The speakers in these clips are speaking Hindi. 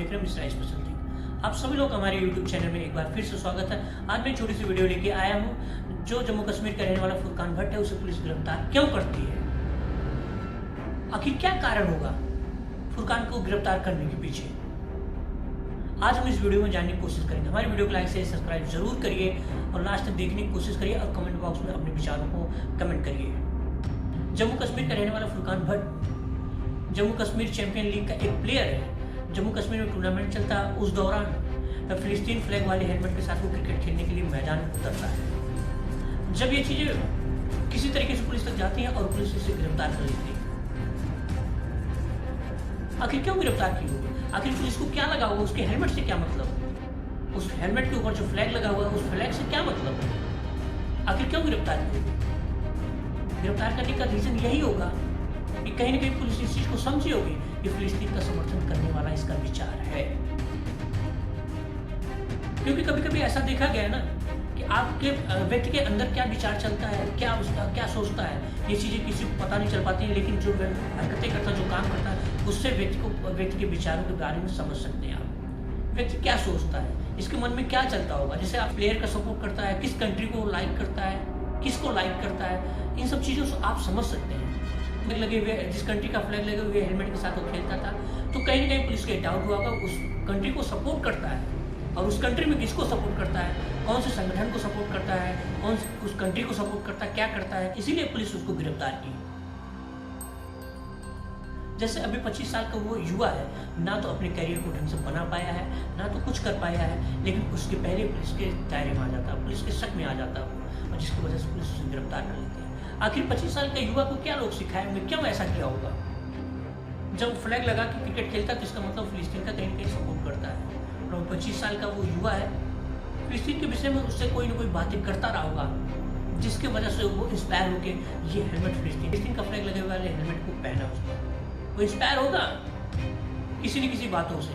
देख रहे हैं मिस्टर स्पेशल थिंग। आप सभी लोग हमारे YouTube चैनल में एक बार फिर से स्वागत है। आज मैं छोटी सी वीडियो लेके आया हूँ। जो जम्मू कश्मीर का रहने वाला फुरकान भट्ट है उसे पुलिस गिरफ्तार क्यों करती है, आखिर क्या कारण होगा फुरकान को गिरफ्तार करने के पीछे, आज हम इस वीडियो में जानने की कोशिश करेंगे। हमारी वीडियो को लाइक से सब्सक्राइब जरूर करिए और लास्ट तक देखने की कोशिश करिए और कमेंट बॉक्स में अपने विचारों को कमेंट करिए। जम्मू कश्मीर का रहने वाला फुरकान भट्ट जम्मू कश्मीर चैंपियन लीग का एक प्लेयर है। जम्मू कश्मीर में टूर्नामेंट चलता है, उस दौरान फिलिस्तीन फ्लैग वाले हेलमेट के साथ वो क्रिकेट खेलने के लिए मैदान में उतरता है। जब ये चीजें किसी तरीके से पुलिस तक जाती हैं और पुलिस इसे गिरफ्तार कर लेती है। आखिर क्यों गिरफ्तार की होगी, आखिर पुलिस को क्या लगा होगा, उसके हेलमेट से क्या मतलब, उस हेलमेट के ऊपर जो फ्लैग लगा हुआ है उस फ्लैग से क्या मतलब, आखिर क्यों गिरफ्तार की होगी। गिरफ्तार करने का रीजन यही होगा कि कहीं ना कहीं पुलिस इस चीज को समझी होगी कि फिलिस्तीन का समर्थन करने वाला इसका विचार है। क्योंकि कभी कभी ऐसा देखा गया है ना कि आपके व्यक्ति के अंदर क्या विचार चलता है, क्या उसका क्या सोचता है, ये चीजें किसी को पता नहीं चल पाती है, लेकिन जो हरकतें करता है, जो काम करता है, उससे व्यक्ति के विचारों के बारे में समझ सकते हैं आप। व्यक्ति क्या सोचता है, इसके मन में क्या चलता होगा। जैसे आप प्लेयर का सपोर्ट करता है, किस कंट्री को लाइक करता है, किसको लाइक करता है, इन सब चीजों से आप समझ सकते हैं। लगे हुए जिस कंट्री का फ्लैग लगे हुए हेलमेट के साथ वो खेलता था, तो कहीं ना कहीं पुलिस को डाउट हुआ होगा उस कंट्री को सपोर्ट करता है और उस कंट्री में किसको सपोर्ट करता है, कौन से संगठन को सपोर्ट करता है, कौन उस कंट्री को सपोर्ट करता है, क्या करता है। इसीलिए पुलिस उसको गिरफ्तार की। जैसे अभी 25 साल का वो युवा है, ना तो अपने करियर को ढंग से बना पाया है, ना तो कुछ कर पाया है, लेकिन उसके पहले पुलिस के दायरे में आ जाता, पुलिस के शक में आ जाता और जिसकी वजह से पुलिस उसे गिरफ्तार कर लेती है। आखिर 25 साल के युवा को क्या लोग सिखाए होंगे, क्यों ऐसा किया होगा। जब फ्लैग लगा के क्रिकेट खेलता है तो इसका मतलब फिलिस्तीन का कहीं ना कहीं सपोर्ट करता है। और 25 साल का वो युवा है, फिलिस्तीन के विषय में उससे कोई ना कोई बातें करता रहा होगा, जिसकी वजह से वो इंस्पायर होकर ये हेलमेट फिलिस्तीन का फ्लैग लगे वाले हेलमेट को पहना उसने। वो इंस्पायर होगा किसी न किसी बातों से,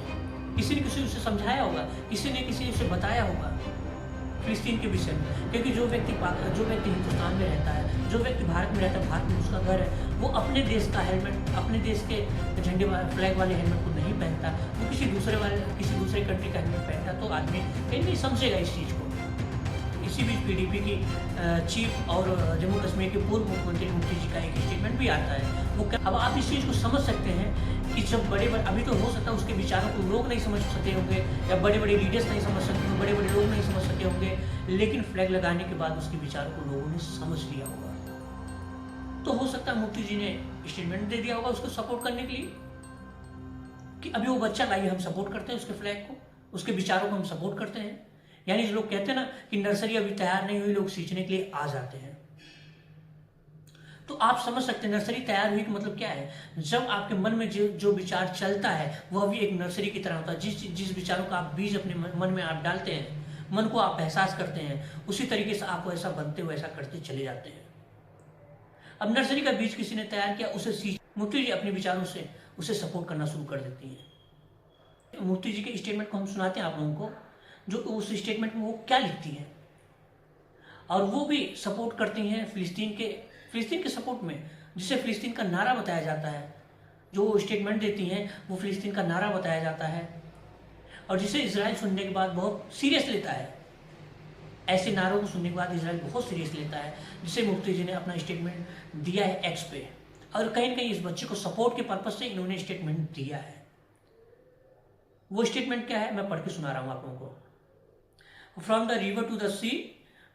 किसी ने किसी उसे समझाया होगा, किसी ने किसी उसे बताया होगा फिलिस्तीन के विषय में। क्योंकि जो व्यक्ति हिंदुस्तान में रहता है, जो व्यक्ति भारत में रहता है, भारत में उसका घर है, वो अपने देश का हेलमेट, अपने देश के झंडे फ्लैग वाले हेलमेट को नहीं पहनता, वो किसी दूसरे कंट्री का हेलमेट पहनता, तो आदमी कहीं नहीं समझेगा इस चीज़ को। इसी बीच PDP की चीफ और जम्मू कश्मीर के पूर्व मुख्यमंत्री मुफ्ती जी का एक स्टेटमेंट भी आता है। अब आप इस चीज़ को समझ सकते हैं कि जब अभी तो हो सकता है उसके विचारों को लोग नहीं समझ सकते होंगे, या बड़े बड़े लीडर्स नहीं समझ सकते होंगे, बड़े बड़े लोग नहीं समझ सकते होंगे, लेकिन फ्लैग लगाने के बाद उसके विचारों को लोगों ने समझ लिया होगा। तो हो सकता है मुफ्ती जी ने स्टेटमेंट दे दिया होगा उसको सपोर्ट करने के लिए कि अभी वो बच्चा लाइए, हम सपोर्ट करते हैं उसके फ्लैग को, उसके विचारों को हम सपोर्ट करते हैं। यानी जो लोग कहते हैं ना कि नर्सरी अभी तैयार नहीं हुई, लोग सींचने के लिए आ जाते हैं। तो आप समझ सकते हैं नर्सरी तैयार हुई का मतलब क्या है। जब आपके मन में जो विचार चलता है वह भी एक नर्सरी की तरह होता है। जिस विचारों का आप बीज अपने मन में आप डालते हैं, मन को आप एहसास करते हैं, उसी तरीके से आप वैसा बनते हो, ऐसा करते चले जाते हैं। अब नर्सरी का बीज किसी ने तैयार किया, उसे मुफ्ती जी अपने विचारों से उसे सपोर्ट करना शुरू कर देती है। मुफ्ती जी के स्टेटमेंट को हम सुनाते हैं आप लोगों को, जो उस स्टेटमेंट में वो क्या लिखती हैं, और वो भी सपोर्ट करती हैं फिलिस्तीन के सपोर्ट में, जिसे फिलिस्तीन का नारा बताया जाता है। जो वो स्टेटमेंट देती हैं वो फिलिस्तीन का नारा बताया जाता है, और जिसे इजराइल सुनने के बाद बहुत सीरियस लेता है। ऐसे नारों को सुनने के बाद इजराइल बहुत सीरियस लेता है, जिसे मुफ्ती जी ने अपना स्टेटमेंट दिया है एक्स पे, और कहीं ना कहीं इस बच्चे को सपोर्ट के पर्पज से इन्होंने स्टेटमेंट दिया है। वो स्टेटमेंट क्या है मैं पढ़ के सुना रहा हूँ आप लोगों को। From the river to the sea,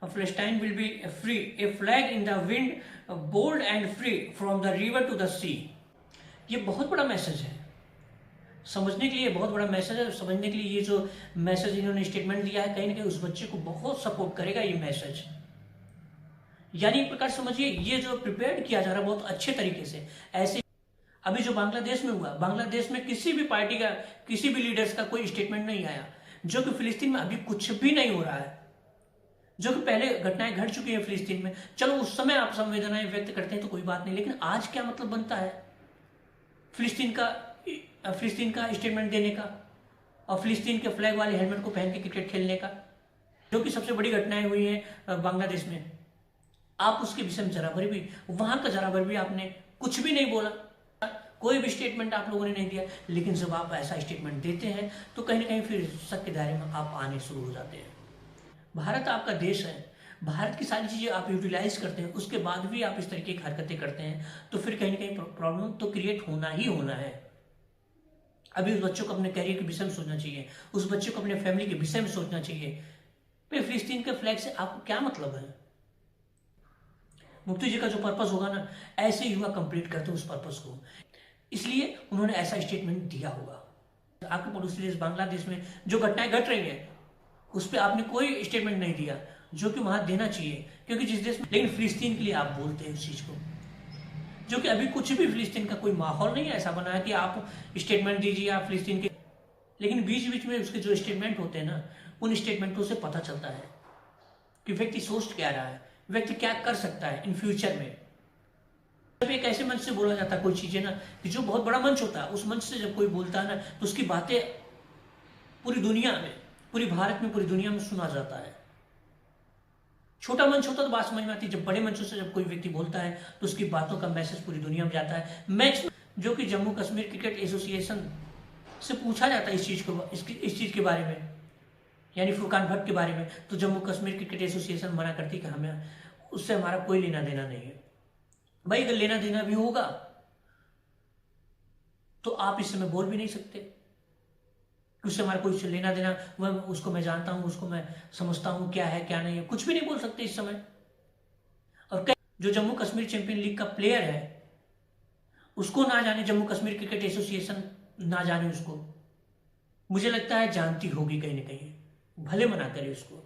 Palestine will be free. A flag in the wind, bold and free from the river to the sea. ये बहुत बड़ा मैसेज है, समझने के लिए बहुत बड़ा मैसेज है। समझने के लिए ये जो मैसेज इन्होंने स्टेटमेंट दिया है, कहीं ना कहीं उस बच्चे को बहुत सपोर्ट करेगा ये मैसेज। यानी एक प्रकार समझिए ये जो प्रिपेयर किया जा रहा है बहुत अच्छे तरीके से। ऐसे अभी जो बांग्लादेश में हुआ, बांग्लादेश में किसी भी पार्टी का, किसी भी लीडर्स का कोई स्टेटमेंट नहीं आया, जो कि फिलिस्तीन में अभी कुछ भी नहीं हो रहा है, जो कि पहले घटनाएं घट चुकी हैं फिलिस्तीन में। चलो उस समय आप संवेदनाएं व्यक्त करते हैं तो कोई बात नहीं, लेकिन आज क्या मतलब बनता है फिलिस्तीन का स्टेटमेंट देने का और फिलिस्तीन के फ्लैग वाले हेलमेट को पहन के क्रिकेट खेलने का, जो कि सबसे बड़ी घटनाएं हुई हैं बांग्लादेश में। आप उसके विषय में जरा भर भी, वहां का जरा भर भी आपने कुछ भी नहीं बोला, कोई भी स्टेटमेंट आप लोगों ने नहीं दिया, लेकिन जब आप ऐसा स्टेटमेंट देते हैं तो कहीं ना कहीं फिर शक के दायरे में आप आने शुरू हो जाते हैं। भारत आपका देश है, भारत की सारी चीज़ें आप यूटिलाइज करते हैं, उसके बाद भी आप इस तरीके की हरकतें करते हैं, तो फिर कहीं ना कहीं प्रॉब्लम तो क्रिएट होना ही होना है। अभी उस बच्चों को अपने कैरियर के विषय में सोचना चाहिए, उस बच्चे को अपने फैमिली के विषय में सोचना चाहिए। फिर फिलिस्तीन के फ्लैग से आपको क्या मतलब है? मुफ्ती जी का जो पर्पस होगा ना, ऐसे युवा कंप्लीट करते हैं उस पर्पस को, इसलिए उन्होंने ऐसा स्टेटमेंट दिया होगा। आपके पड़ोसी देश बांग्लादेश में जो घटनाएं घट रही हैं उस पर आपने कोई स्टेटमेंट नहीं दिया, जो कि वहां देना चाहिए, क्योंकि जिस देश में, लेकिन फिलिस्तीन के लिए आप बोलते हैं उस चीज को, जो कि अभी कुछ भी फिलिस्तीन का कोई माहौल नहीं है ऐसा बना है कि आप स्टेटमेंट दीजिए आप फिलिस्तीन के, लेकिन बीच बीच में उसके जो स्टेटमेंट होते हैं ना, उन स्टेटमेंटों से पता चलता है कि व्यक्ति सोच क्या रहा है, व्यक्ति क्या कर सकता है इन फ्यूचर में। जब एक ऐसे मंच से बोला जाता है कोई चीजें ना, कि जो बहुत बड़ा मंच होता है, उस मंच से जब कोई बोलता है ना, तो उसकी बातें पूरी दुनिया में, पूरी भारत में, पूरी दुनिया में सुना जाता है। छोटा मंच होता तो बात समझ में आती, जब बड़े मंचों से जब कोई व्यक्ति बोलता है तो उसकी बातों का मैसेज पूरी दुनिया में जाता है। मैच जो कि जम्मू कश्मीर क्रिकेट एसोसिएशन से पूछा जाता है इस चीज के बारे में, यानी फुरकान भट्ट के बारे में, तो जम्मू कश्मीर क्रिकेट एसोसिएशन मना करती कि हमें उससे हमारा कोई लेना देना नहीं है। भाई अगर लेना देना भी होगा तो आप इस समय बोल भी नहीं सकते, उससे हमारा कोई लेना देना, वह उसको मैं जानता हूं, उसको मैं समझता हूं क्या है क्या नहीं है, कुछ भी नहीं बोल सकते इस समय। और जो जम्मू कश्मीर चैंपियन लीग का प्लेयर है उसको ना जाने जम्मू कश्मीर क्रिकेट एसोसिएशन, ना जाने उसको, मुझे लगता है जानती होगी कहीं ना कहीं, भले मना करे उसको।